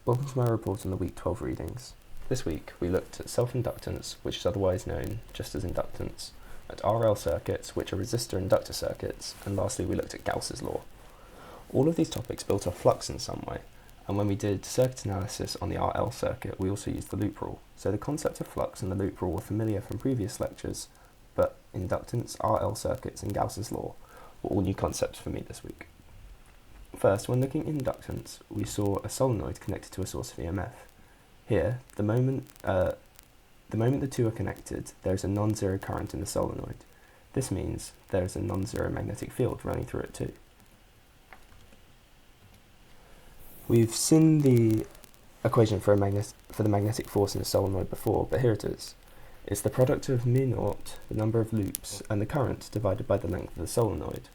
Welcome to my report on the week 12 readings. This week we looked at self-inductance, which is otherwise known just as inductance, at RL circuits, which are resistor-inductor circuits, and lastly we looked at Gauss's law. All of these topics built off flux in some way, and when we did circuit analysis on the RL circuit we also used the loop rule, so the concept of flux and the loop rule were familiar from previous lectures, but inductance, RL circuits and Gauss's law were all new concepts for me this week. First, when looking at inductance, we saw a solenoid connected to a source of EMF. Here, the moment the two are connected, there is a non-zero current in the solenoid. This means there is a non-zero magnetic field running through it too. We've seen the equation for the magnetic force in a solenoid before, but here it is. It's the product of mu naught, the number of loops, and the current divided by the length of the solenoid.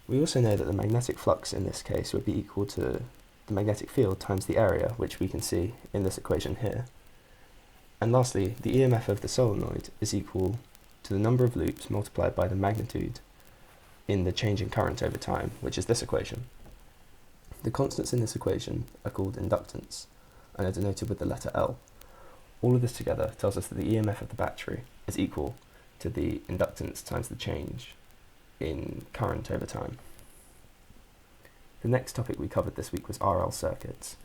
We also know that the magnetic flux in this case would be equal to the magnetic field times the area, which we can see in this equation here. And lastly, the EMF of the solenoid is equal to the number of loops multiplied by the magnitude in the change in current over time, which is this equation. The constants in this equation are called inductance and are denoted with the letter L. All of this together tells us that the EMF of the battery is equal to the inductance times the change in current over time. The next topic we covered this week was RL circuits.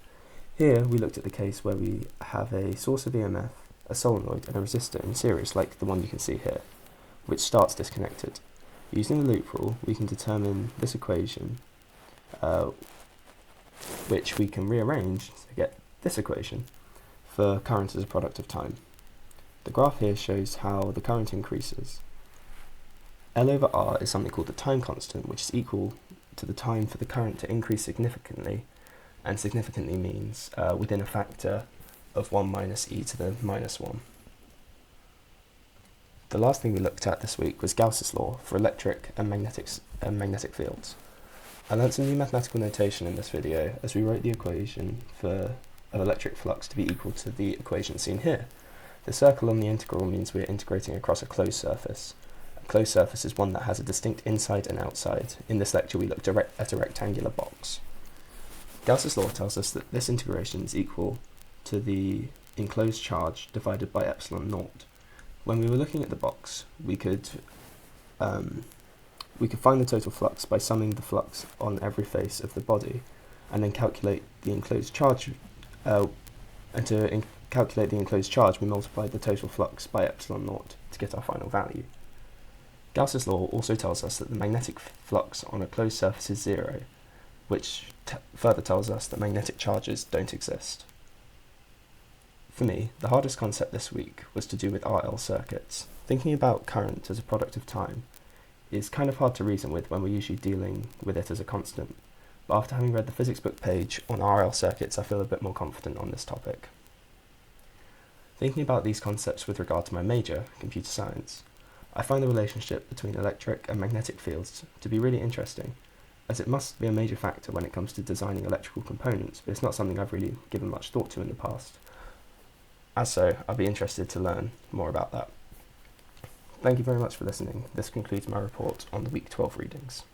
Here we looked at the case where we have a source of EMF, a solenoid and a resistor in series like the one you can see here, which starts disconnected. Using the loop rule we can determine this equation, which we can rearrange to get this equation for current as a product of time. The graph here shows how the current increases. L over R is something called the time constant, which is equal to the time for the current to increase significantly, and significantly means within a factor of 1 minus e to the minus 1. The last thing we looked at this week was Gauss's law for electric and magnetic fields. I learnt some new mathematical notation in this video as we wrote the equation of electric flux to be equal to the equation seen here. The circle on the integral means we're integrating across a closed surface. Closed surface is one that has a distinct inside and outside. In this lecture we looked at a rectangular box. Gauss's law tells us that this integration is equal to the enclosed charge divided by epsilon naught. When we were looking at the box, we could find the total flux by summing the flux on every face of the body, and then calculate the enclosed charge. Calculate the enclosed charge, we multiplied the total flux by epsilon naught to get our final value. Gauss's law also tells us that the magnetic flux on a closed surface is zero, which further tells us that magnetic charges don't exist. For me, the hardest concept this week was to do with RL circuits. Thinking about current as a product of time is kind of hard to reason with when we're usually dealing with it as a constant, but after having read the physics book page on RL circuits I feel a bit more confident on this topic. Thinking about these concepts with regard to my major, computer science, I find the relationship between electric and magnetic fields to be really interesting, as it must be a major factor when it comes to designing electrical components, but it's not something I've really given much thought to in the past. As so, I'll be interested to learn more about that. Thank you very much for listening. This concludes my report on the week 12 readings.